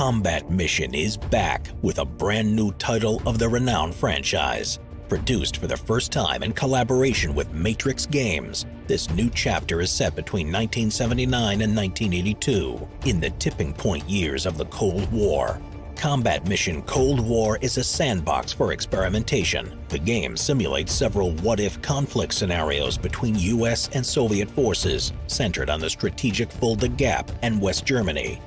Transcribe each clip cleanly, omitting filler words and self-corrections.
Combat Mission is back with a brand new title of the renowned franchise. Produced for the first time in collaboration with Matrix Games, this new chapter is set between 1979 and 1982, in the tipping point years of the Cold War. Combat Mission Cold War is a sandbox for experimentation. The game simulates several what-if conflict scenarios between US and Soviet forces, centered on the strategic Fulda Gap and West Germany.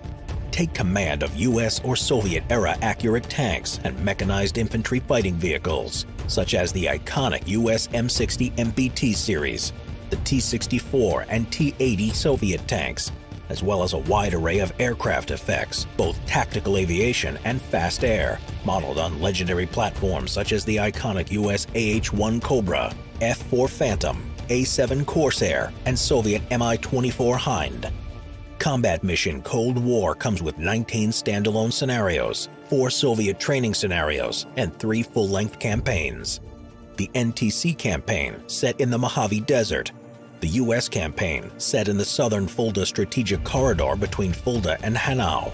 Take command of US or Soviet-era accurate tanks and mechanized infantry fighting vehicles, such as the iconic US M60 MBT series, the T-64 and T-80 Soviet tanks, as well as a wide array of aircraft effects, both tactical aviation and fast air, modeled on legendary platforms such as the iconic US AH-1 Cobra, F-4 Phantom, A-7 Corsair, and Soviet Mi-24 Hind. Combat Mission Cold War comes with 19 standalone scenarios, 4 Soviet training scenarios, and 3 full-length campaigns. The NTC campaign, set in the Mojave Desert, the US campaign, set in the southern Fulda strategic corridor between Fulda and Hanau,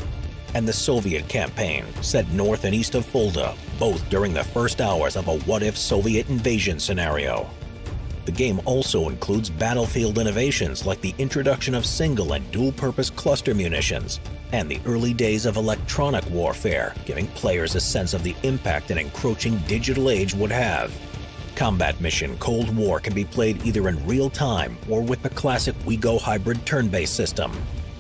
and the Soviet campaign, set north and east of Fulda, both during the first hours of a what-if Soviet invasion scenario. The game also includes battlefield innovations like the introduction of single and dual-purpose cluster munitions, and the early days of electronic warfare, giving players a sense of the impact an encroaching digital age would have. Combat Mission Cold War can be played either in real time or with the classic WeGo hybrid turn-based system.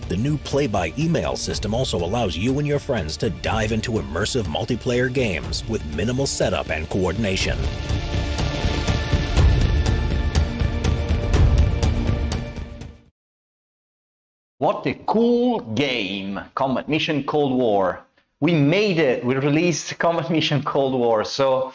The new play-by-email system also allows you and your friends to dive into immersive multiplayer games with minimal setup and coordination. What a cool game, Combat Mission Cold War. We made it, we released Combat Mission Cold War. So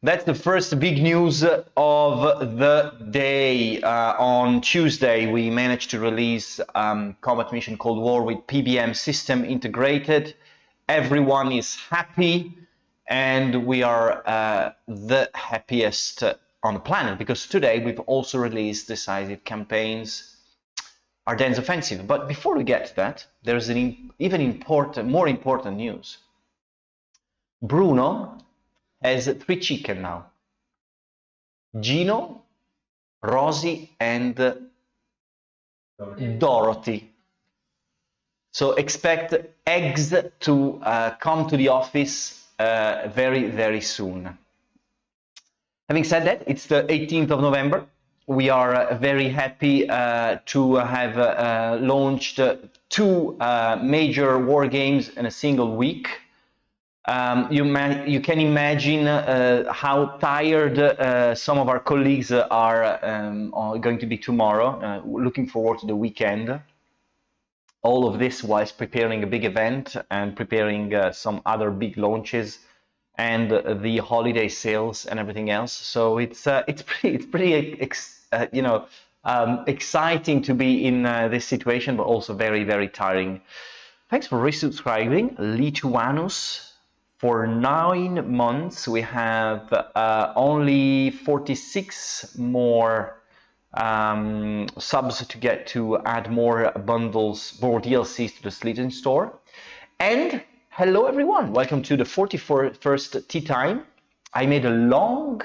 that's the first big news of the day. On Tuesday, we managed to release Combat Mission Cold War with PBM system integrated. Everyone is happy, and we are the happiest on the planet, because today we've also released Decisive campaigns, Ardennes Offensive. But before we get to that, there's an more important news. Bruno has 3 chickens now. Gino, Rosie, and Dorothy. So expect eggs to come to the office very, very soon. Having said that, it's the 18th of November. We are very happy to have launched 2 major war games in a single week. You can imagine how tired some of our colleagues are going to be tomorrow, looking forward to the weekend. All of this whilst preparing a big event and preparing some other big launches and the holiday sales and everything else. So it's pretty exciting to be in this situation, but also very, very tiring. Thanks for resubscribing, Lituanus. For 9 months, we have only 46 more subs to get to add more bundles, more DLCs to the Slitherine store. And hello everyone, welcome to the 41st Tea Time. I made a long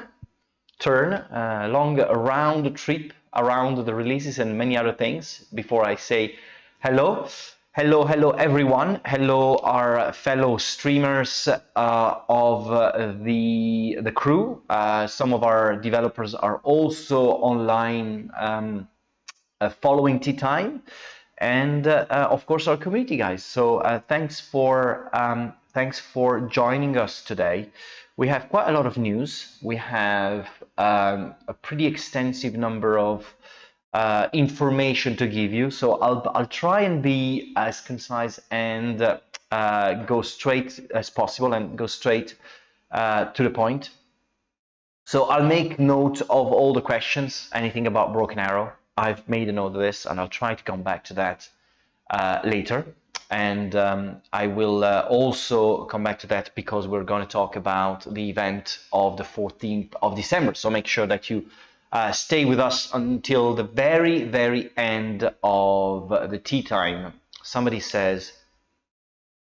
round trip around the releases and many other things before I say hello. Hello everyone. Hello our fellow streamers of the crew. Some of our developers are also online following Tea Time, and of course our community guys. So thanks for joining us today. We have quite a lot of news. We have a pretty extensive number of information to give you. So I'll try and be as concise and go straight as possible and go straight to the point. So I'll make note of all the questions, anything about Broken Arrow. I've made a note of this, and I'll try to come back to that later. And I will also come back to that because we're going to talk about the event of the 14th of December. So make sure that you stay with us until the very, very end of the tea time. Somebody says,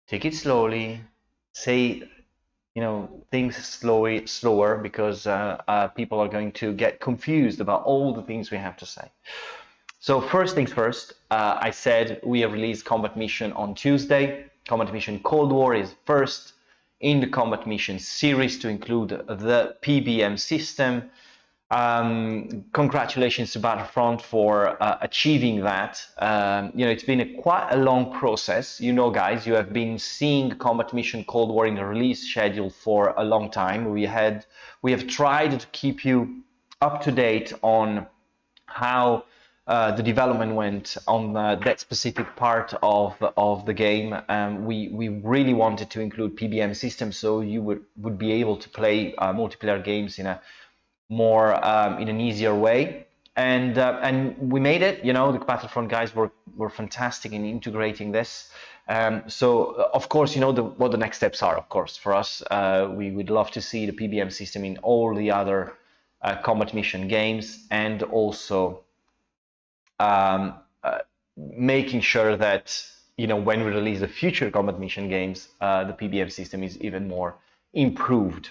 take it slowly, say things slower, because people are going to get confused about all the things we have to say. So first things first, I said we have released Combat Mission on Tuesday. Combat Mission Cold War is first in the Combat Mission series to include the PBM system. Congratulations to Battlefront for achieving that. It's been quite a long process. Guys, you have been seeing Combat Mission Cold War in the release schedule for a long time. We have tried to keep you up to date on how the development went on that specific part of the game. We really wanted to include PBM systems, so you would be able to play multiplayer games in a more in an easier way, and we made it. The Battlefront guys were fantastic in integrating this. So of course, what the next steps are. Of course, for us, we would love to see the PBM system in all the other combat mission games, and also making sure that when we release the future combat mission games, the PBM system is even more improved.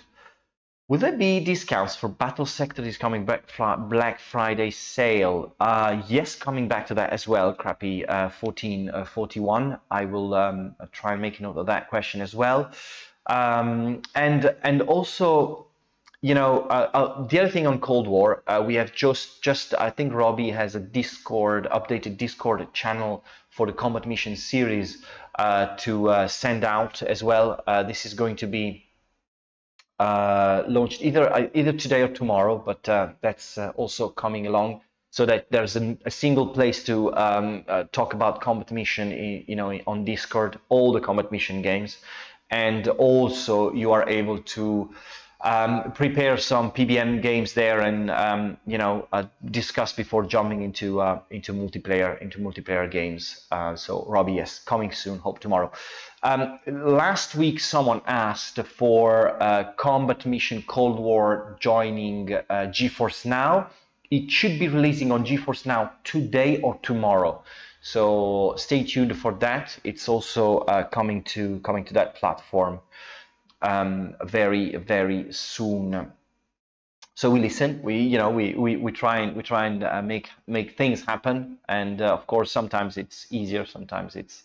Will there be discounts for Battlesector this coming Black Friday sale? Yes, coming back to that as well, Crappy 1441. I will try and make a note of that question as well. And also, the other thing on Cold War, we have just I think Robbie has a updated Discord channel for the Combat Mission series to send out as well. This is going to be launched either today or tomorrow, but that's also coming along, so that there's a single place to talk about combat mission, on Discord, all the combat mission games, and also you are able to prepare some PBM games there, and discuss before jumping into multiplayer games. So Robbie, yes, coming soon. Hope tomorrow. Last week, someone asked for Combat Mission Cold War joining GeForce Now. It should be releasing on GeForce Now today or tomorrow. So stay tuned for that. It's also coming to that platform very, very soon. So we listen. We try and make things happen. And of course, sometimes it's easier, sometimes it's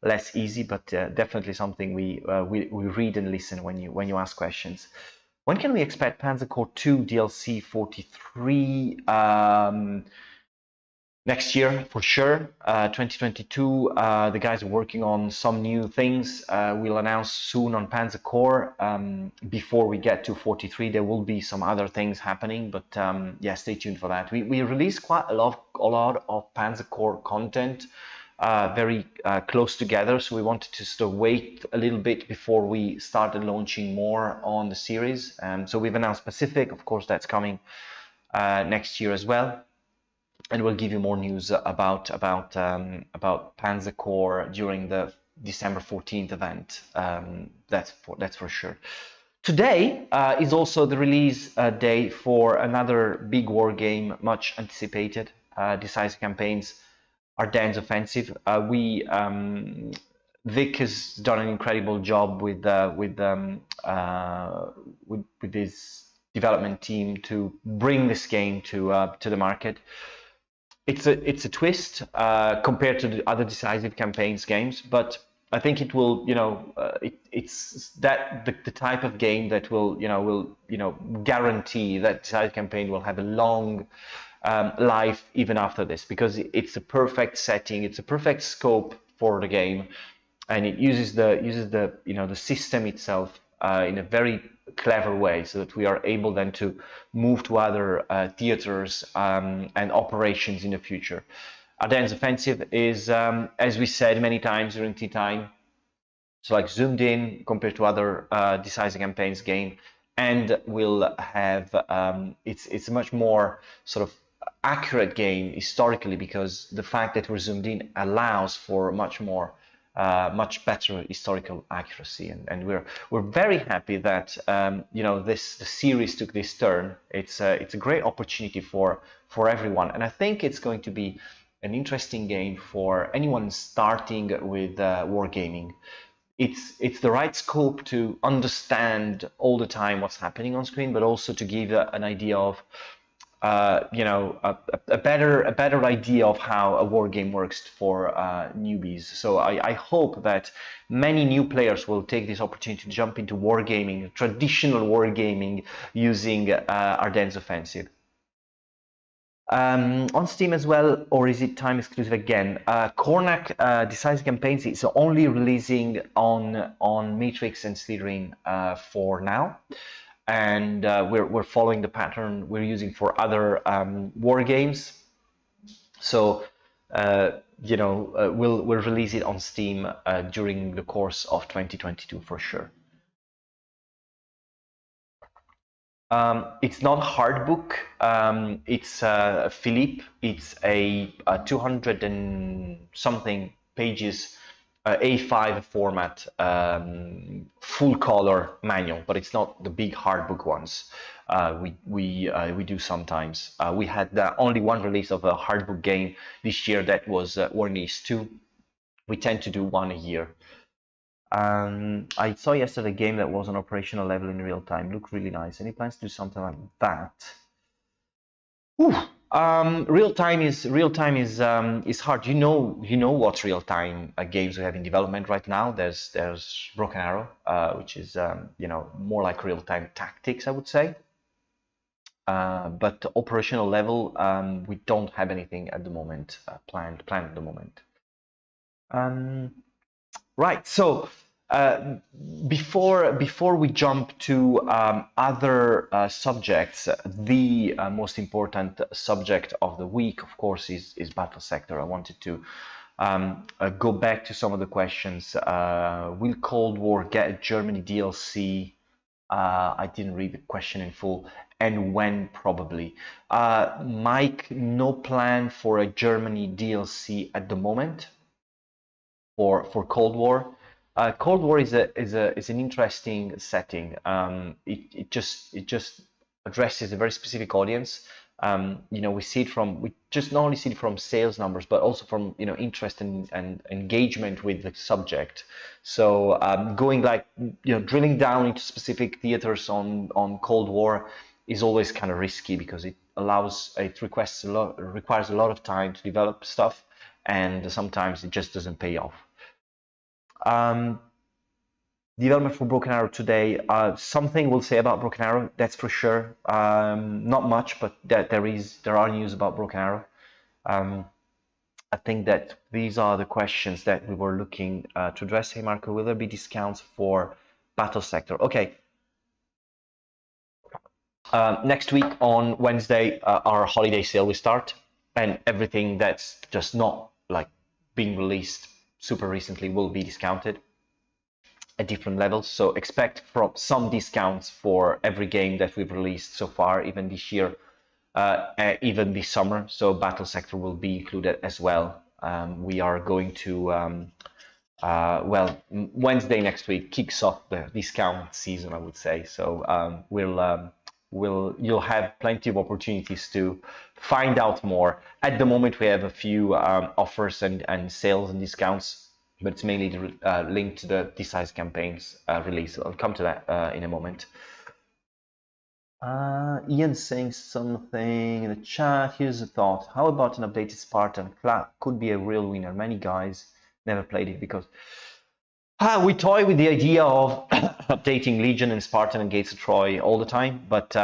less easy, but definitely something we read and listen when you ask questions. When can we expect Panzer Corps 2 DLC 43? Next year, for sure. 2022, the guys are working on some new things. We'll announce soon on Panzer Corps. Before we get to 43, there will be some other things happening, but yeah, stay tuned for that. We released quite a lot of Panzer Corps content very close together, so we wanted to sort of wait a little bit before we started launching more on the series. So we've announced Pacific, of course, that's coming next year as well. And we'll give you more news about Panzer Corps during the December 14th event. That's for sure. Today is also the release day for another big war game, much anticipated. Decisive Campaigns Ardennes Offensive. Vic has done an incredible job with his development team to bring this game to the market. It's a twist compared to the other Decisive Campaigns games, but I think it will, it's the type of game that will guarantee that Decisive Campaign will have a long life even after this, because it's a perfect setting, it's a perfect scope for the game, and it uses the system itself in a very clever way, so that we are able then to move to other theaters and operations in the future. Ardennes Offensive is, as we said many times during tea time, so like zoomed in compared to other Decisive Campaigns game, and will have it's a much more sort of accurate game historically, because the fact that we're zoomed in allows for much much better historical accuracy, and we're very happy that the series took this turn. It's a great opportunity for everyone, and I think it's going to be an interesting game for anyone starting with wargaming. it's the right scope to understand all the time what's happening on screen, but also to give an idea of a better idea of how a war game works for newbies. So I hope that many new players will take this opportunity to jump into wargaming, traditional wargaming, using Ardennes Offensive. On Steam as well, or is it time exclusive again? Cornac Decisive Campaigns is only releasing on Matrix and Slitherine for now, and we're following the pattern we're using for other war games. So we'll release it on Steam during the course of 2022 for sure. It's not hard book. It's Philippe. It's a 200 and something pages A5 format, full color manual, but it's not the big hard book ones. We do sometimes. We had only one release of a hard book game this year. That was War and Peace 2. We tend to do one a year. I saw yesterday a game that was on operational level in real time. Looked really nice. Any plans to do something like that? Real time is hard. You know what real time games we have in development right now. There's Broken Arrow, which is more like real time tactics, I would say. But operational level, we don't have anything at the moment planned at the moment. Right, so before we jump to other subjects, the most important subject of the week, of course, is Battlesector. I wanted to go back to some of the questions. Will Cold War get a Germany DLC? I didn't read the question in full. And when, probably. Mike, no plan for a Germany DLC at the moment. For Cold War. Cold War is an interesting setting. It just addresses a very specific audience. We see it we just not only see it from sales numbers, but also from interest and engagement with the subject. So going drilling down into specific theaters on Cold War is always kind of risky, because it requires a lot of time to develop stuff, and sometimes it just doesn't pay off. Development for Broken Arrow today. Something we'll say about Broken Arrow, that's for sure. Not much, but there are news about Broken Arrow. I think that these are the questions that we were looking to address. Hey Marco, will there be discounts for Battlesector? Okay. Next week on Wednesday, our holiday sale will start, and everything that's just not being released super recently will be discounted at different levels. So expect from some discounts for every game that we've released so far, even this year, even this summer. So Battlesector will be included as well. We are going to Wednesday next week kicks off the discount season, I would say. So you'll have plenty of opportunities to find out more. At the moment, we have a few offers and sales and discounts, but it's mainly linked to the Decisive campaigns release. I'll come to that in a moment. Ian saying something in the chat. Here's a thought. How about an updated Spartan? Could be a real winner. Many guys never played it because we toy with the idea of updating Legion and Spartan and Gates of Troy all the time, but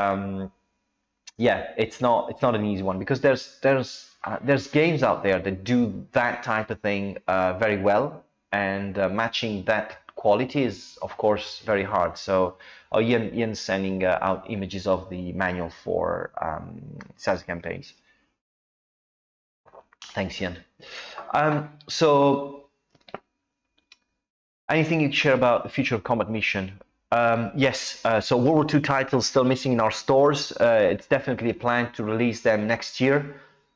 yeah, it's not an easy one, because there's games out there that do that type of thing very well, and matching that quality is of course very hard. So Ian's sending out images of the manual for Decisive campaigns. Thanks, Ian. So anything you can share about the future of Combat Mission? Yes, so World War II titles still missing in our stores. It's definitely a plan to release them next year,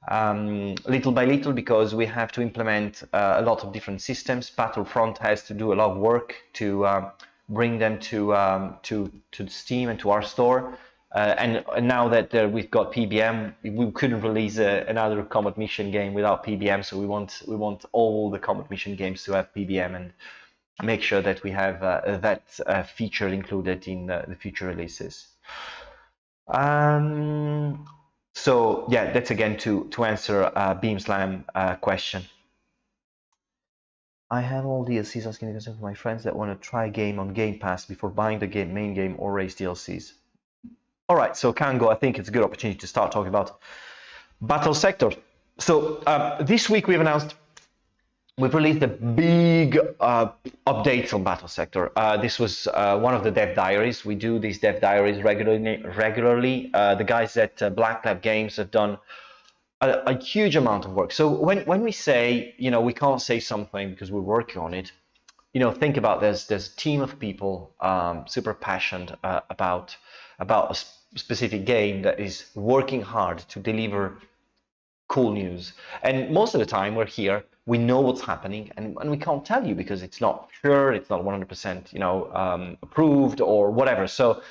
little by little, because we have to implement a lot of different systems. Battlefront has to do a lot of work to bring them to Steam and to our store. And now that we've got PBM, we couldn't release another Combat Mission game without PBM. So we want all the Combat Mission games to have PBM, and make sure that we have that feature included in the future releases. So yeah, that's again to answer Beamslam question. I have all DLCs asking because of my friends that want to try a game on Game Pass before buying the main game or raise DLCs. All right, so Kango, I think it's a good opportunity to start talking about Battlesector. So this week we've released a big update on Battlesector. This was one of the dev diaries. We do these dev diaries regularly. The guys at Black Lab Games have done a huge amount of work. So when we say, we can't say something because we're working on it, think about there's a team of people super passionate about a specific game that is working hard to deliver cool news. And most of the time we're here, we know what's happening, and we can't tell you because it's not sure, it's not 100% approved or whatever. So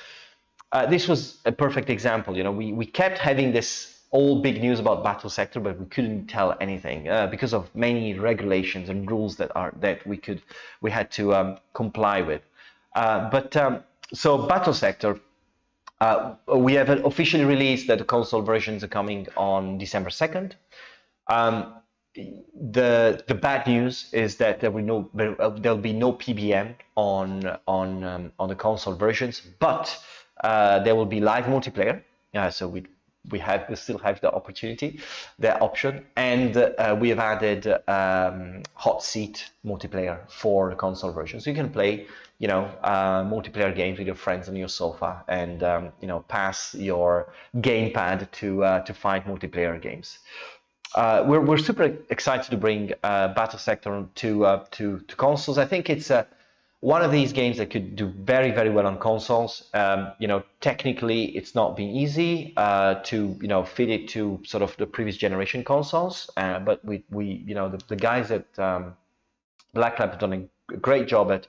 this was a perfect example. We kept having this all big news about Battlesector, but we couldn't tell anything because of many regulations and rules that we had to comply with. So Battlesector, we have officially released that the console versions are coming on December 2nd. The bad news is that there'll be no PBM on the console versions, but there will be live multiplayer. So we still have the option, and we have added hot seat multiplayer for the console version, so you can play multiplayer games with your friends on your sofa and pass your gamepad to find multiplayer games. We're super excited to bring Battlesector to consoles. I think it's one of these games that could do very, very well on consoles. Technically, it's not been easy to fit it to sort of the previous generation consoles. But the guys at Black Lab have done a great job at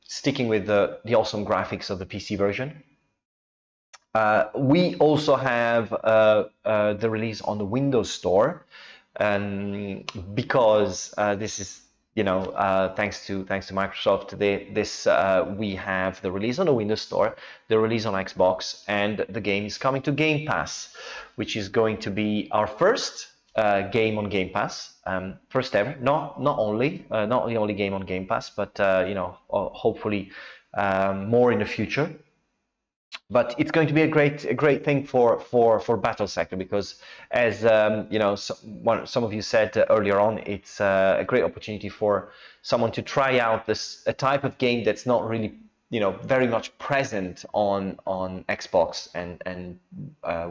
sticking with the awesome graphics of the PC version. We also have the release on the Windows Store, because this is thanks to Microsoft. We have the release on the Windows Store, the release on Xbox, and the game is coming to Game Pass, which is going to be our first game on Game Pass, first ever. Not the only game on Game Pass, but hopefully more in the future. But it's going to be a great thing for Battlesector, because as some of you said earlier on, it's a great opportunity for someone to try out a type of game that's not really very much present on Xbox and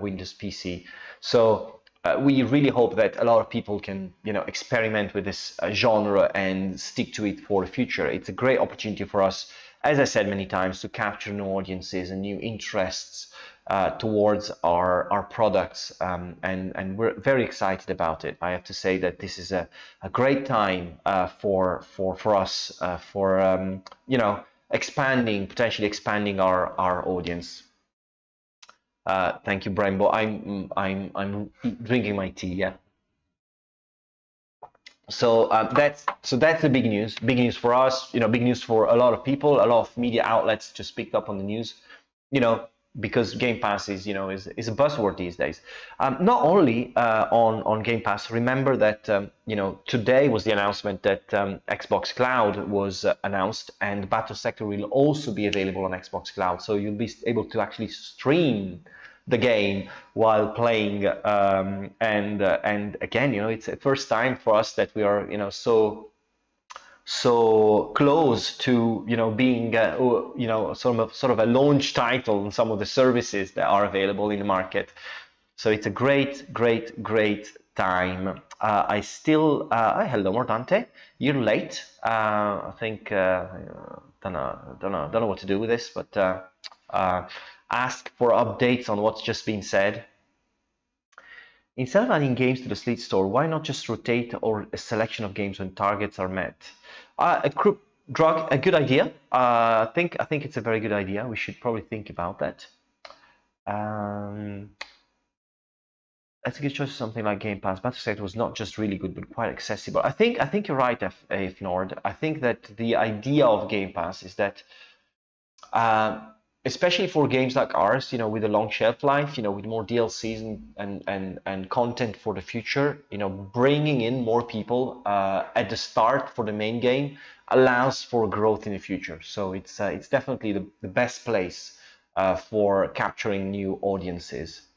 Windows PC. So we really hope that a lot of people can experiment with this genre and stick to it for the future. It's a great opportunity for us, as I said many times, to capture new audiences and new interests towards our products, and we're very excited about it. I have to say that this is a great time for us for potentially expanding our audience. Thank you, Brembo. I'm drinking my tea. Yeah. So that's the big news. Big news for us. Big news for a lot of people. A lot of media outlets just picked up on the news. Because Game Pass is a buzzword these days. Not only on Game Pass. Remember that today was the announcement that Xbox Cloud was announced, and Battlesector will also be available on Xbox Cloud. So you'll be able to actually stream the game while playing, and again, it's the first time for us that we are so close to being sort of a launch title on some of the services that are available in the market. So it's a great time. I still hello Mordante, you're late. I think don't know what to do with this, but ask for updates on what's just been said. Instead of adding games to the Slate store, why not just rotate or a selection of games when targets are met? A good idea. I think it's a very good idea. We should probably think about that. That's a good choice. Something like Game Pass. Battlesector was not just really good, but quite accessible. I think you're right, F Nord. I think that the idea of Game Pass is that, especially for games like ours, with a long shelf life, with more DLCs and content for the future, bringing in more people at the start for the main game allows for growth in the future. So it's definitely the best place for capturing new audiences.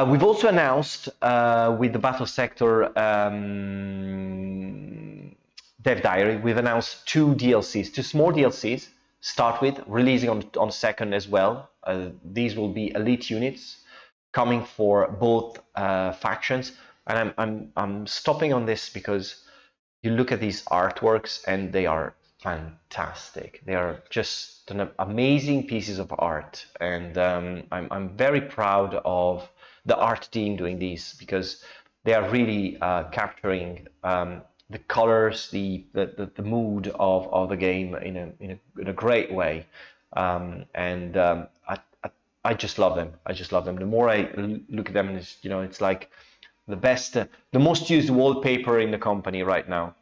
We've also announced with the Battlesector Dev Diary, we've announced two small DLCs. Start with releasing on second as well. These will be elite units coming for both factions, and I'm stopping on this because you look at these artworks and they are fantastic. They are just amazing pieces of art, and I'm very proud of the art team doing these because they are really capturing the colors, the mood of the game in a great way, and I just love them. I just love them. The more I look at them, it's like the best, the most used wallpaper in the company right now.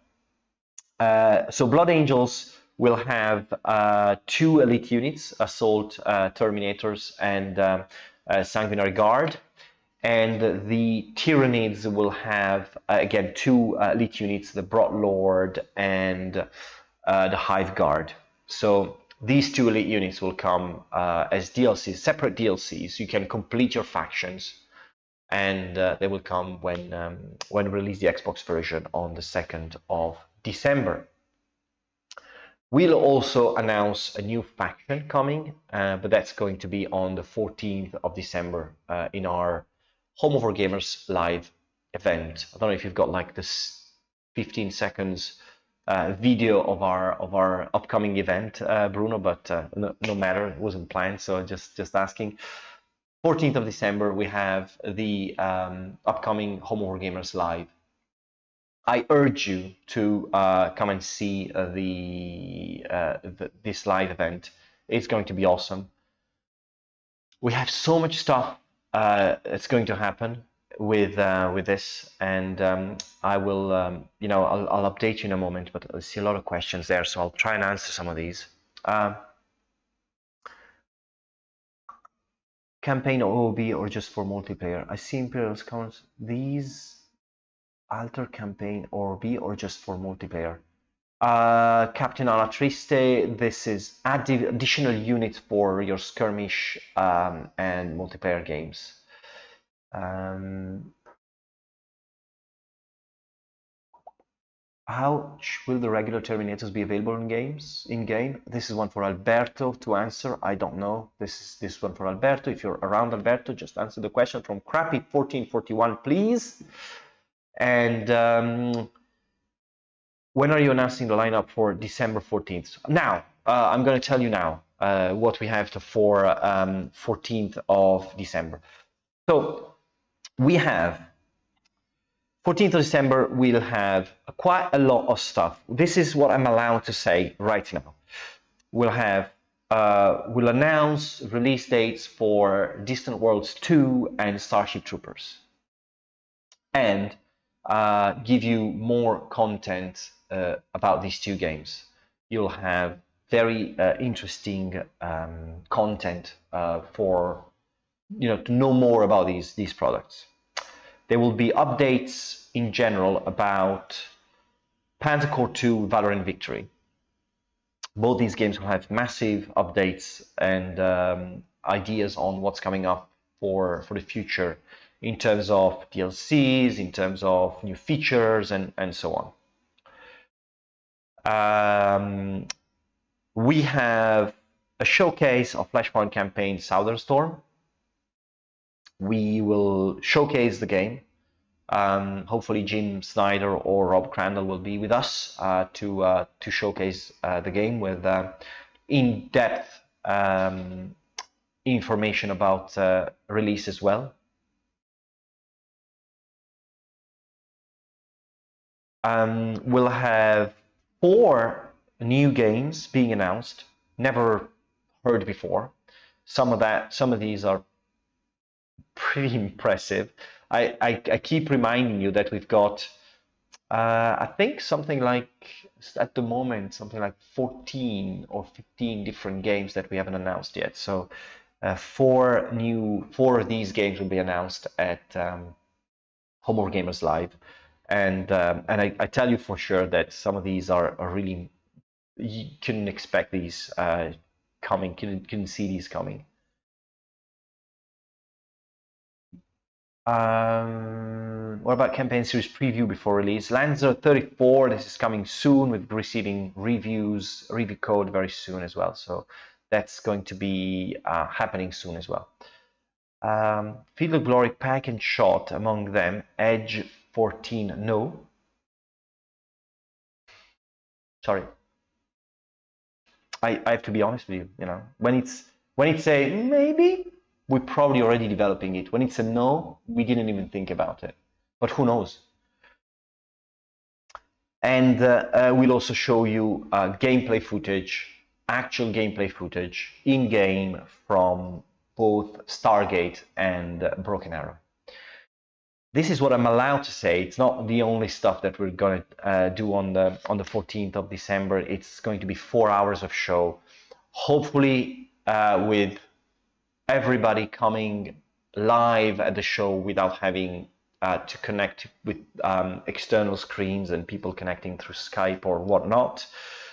So Blood Angels will have two elite units, Assault Terminators and Sanguinary Guard. And the Tyranids will have, again, two elite units, the Broadlord and the Hive Guard. So these two elite units will come as DLCs, separate DLCs. You can complete your factions, and they will come when we release the Xbox version on the 2nd of December. We'll also announce a new faction coming, but that's going to be on the 14th of December in our Home of Our Gamers live event. I don't know if you've got like this 15 seconds video of our upcoming event, Bruno, but no matter, it wasn't planned, so just asking. 14th of December, we have the upcoming Home of Our Gamers live. I urge you to come and see this live event. It's going to be awesome. We have so much stuff that's going to happen with this, and I will, I'll update you in a moment. But I see a lot of questions there, so I'll try and answer some of these. Campaign or OOB or just for multiplayer? I see Imperial's comments. These alter campaign or B or just for multiplayer? Captain Alatriste, this is additional units for your skirmish and multiplayer games. How will the regular Terminators be available in game? This is one for Alberto to answer. I don't know. This one for Alberto. If you're around, Alberto, just answer the question from Crappy1441, please. And when are you announcing the lineup for December 14th? Now, I'm going to tell you now what we have for 14th of December. So we have 14th of December, we'll have quite a lot of stuff. This is what I'm allowed to say right now. We'll announce release dates for Distant Worlds 2 and Starship Troopers, and give you more content about these two games. You'll have very interesting content for to know more about these products. There will be updates in general about Panzer Corps 2, Valor and Victory. Both these games will have massive updates and ideas on what's coming up for the future in terms of DLCs, in terms of new features, and so on. We have a showcase of Flashpoint campaign Southern Storm. We will showcase the game. Hopefully Jim Snyder or Rob Crandall will be with us to showcase the game with in-depth information about release as well. We'll have 4 new games being announced, never heard before. Some of these are pretty impressive. I keep reminding you that we've got, I think something like, at the moment, something like 14 or 15 different games that we haven't announced yet. So four of these games will be announced at Home of Gamers Live. And I tell you for sure that some of these are really, you couldn't expect these coming, couldn't see these coming. What about campaign series preview before release? Lancer 34, this is coming soon. We're receiving review code very soon as well. So that's going to be happening soon as well. Field of Glory pack and shot, among them Edge 14, no. Sorry. I have to be honest with you, you know, when it's a maybe, we're probably already developing it. When it's a no, we didn't even think about it, but who knows? And we'll also show you gameplay footage, actual gameplay footage in-game from both Stargate and Broken Arrow. This is what I'm allowed to say. It's not the only stuff that we're going to do on the 14th of December. It's going to be 4 hours of show, hopefully with everybody coming live at the show without having to connect with external screens and people connecting through Skype or whatnot.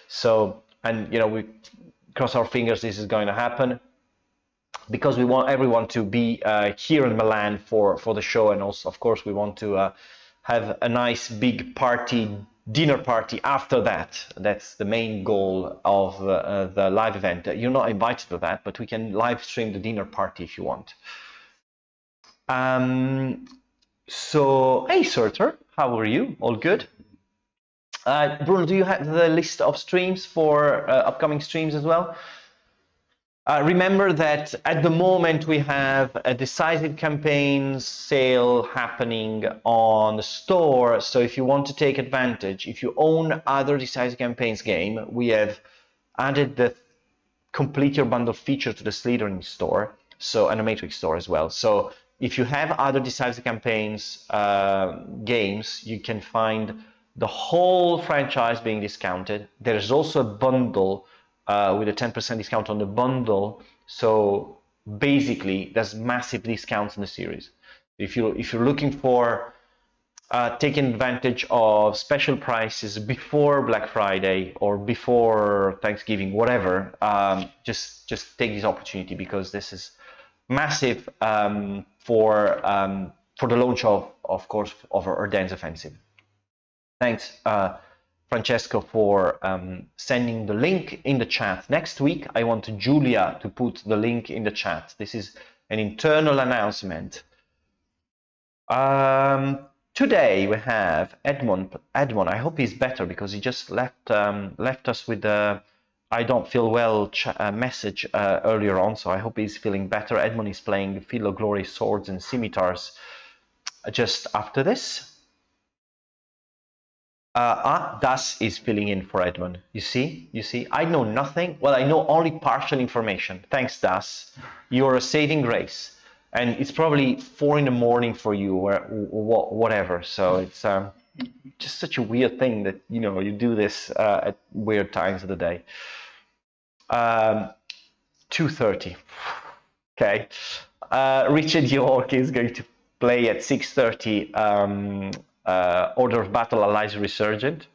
So, and you know, we cross our fingers this is going to happen, because we want everyone to be here in Milan for the show, and also, of course, we want to have a nice big party, dinner party after that. That's the main goal of the live event. You're not invited to that, but we can live stream the dinner party if you want. So, hey, Surter, how are you? All good? Bruno, do you have the list of streams for upcoming streams as well? Remember that at the moment we have a Decisive campaign sale happening on the store. So if you want to take advantage, if you own other Decisive campaigns game, we have added the complete your bundle feature to the Slitherine store, so, and a Matrix store as well. So if you have other Decisive campaigns games, you can find the whole franchise being discounted. There's also a bundle with a 10% discount on the bundle. So basically, there's massive discounts in the series. If you're looking for taking advantage of special prices before Black Friday or before Thanksgiving, whatever, just take this opportunity, because this is massive for the launch of course, of our Ardennes offensive. Thanks. Francesco, for sending the link in the chat. Next week, I want Julia to put the link in the chat. This is an internal announcement. Today we have Edmond. I hope he's better, because he just left us with a "I don't feel well" message earlier on. So I hope he's feeling better. Edmond is playing Field of Glory Swords and Scimitars just after this. Das is filling in for Edmund. You see, I know nothing. Well, I know only partial information. Thanks, Das. You're a saving grace, and it's probably 4 in the morning for you, or whatever. So it's just such a weird thing that, you know, you do this at weird times of the day. 2:30. Okay. Richard York is going to play at 6:30. Order of Battle Allies Resurgent,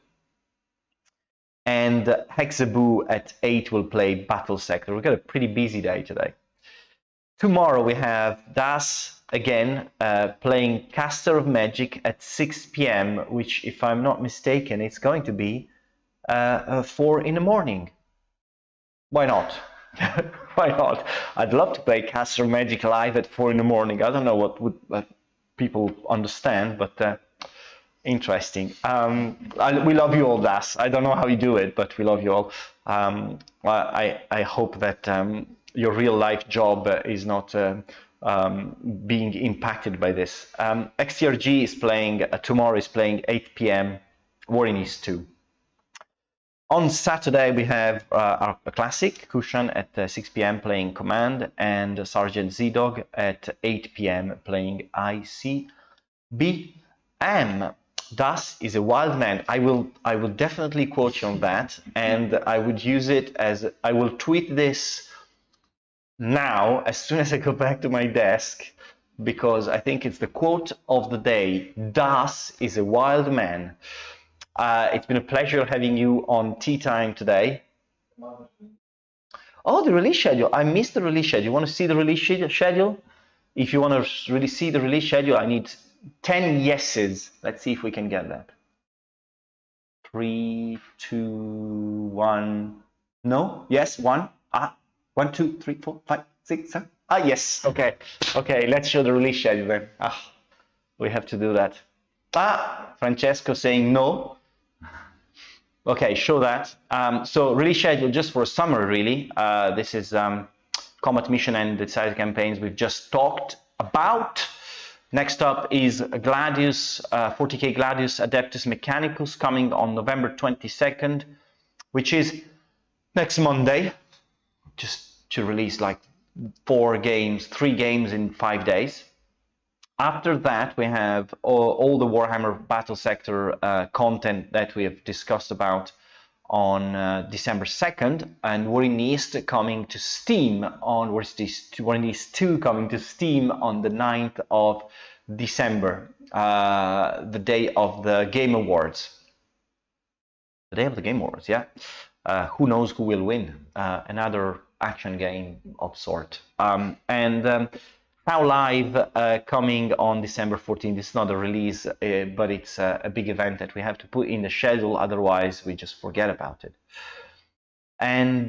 and Hexaboo at 8 will play Battlesector. We've got a pretty busy day today. Tomorrow we have Das again playing Caster of Magic at 6 p.m, which, if I'm not mistaken, it's going to be 4 in the morning. Why not? Why not? I'd love to play Caster of Magic live at 4 in the morning. I don't know what would people understand, but interesting. We love you all, Das. I don't know how you do it, but we love you all. I hope that your real life job is not being impacted by this. XTRG is playing tomorrow. Is playing 8 p.m. War in East 2. On Saturday, we have a classic, Kushan at 6 p.m. playing Command, and Sergeant Z-Dog at 8 p.m. playing ICBM. Das is a wild man. I will definitely quote you on that, and I would use it as, I will tweet this now as soon as I go back to my desk, because I think it's the quote of the day. Das is a wild man. It's been a pleasure having you on Tea Time today. Oh, the release schedule. I missed the release schedule. You want to see the release schedule? If you want to really see the release schedule, I need 10 yeses. Let's see if we can get that. 3, 2, 1. No? Yes? 1? 1, 2, 3, 4, 5, 6, 7. Yes. Okay. Okay, let's show the release schedule then. We have to do that. Francesco saying no. Okay, show that. So release schedule just for summer, really. This is combat mission and decisive campaigns we've just talked about. Next up is Gladius, 40k Gladius Adeptus Mechanicus, coming on November 22nd, which is next Monday, just to release like 3 games in 5 days. After that, we have all the Warhammer Battlesector content that we have discussed about on December 2nd, and War in the East coming to Steam on War in the East 2 coming to Steam on the 9th of December, the day of the Game Awards. The day of the Game Awards, yeah. Who knows who will win? Another action game of sort. Now Live coming on December 14th. It's not a release, but it's a big event that we have to put in the schedule, otherwise we just forget about it. And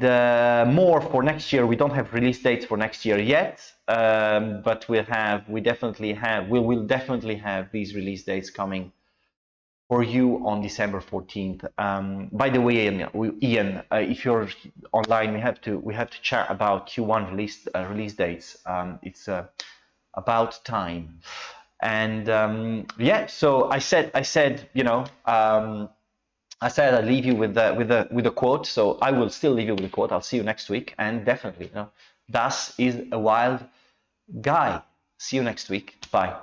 more for next year. We don't have release dates for next year yet, but we will definitely have these release dates coming for you on December 14th. By the way, Ian, if you're online, we have to chat about Q1 release dates. It's about time. And yeah, so I said I'd leave you with a quote. So I will still leave you with a quote. I'll see you next week, and definitely, Das is a wild guy. See you next week. Bye.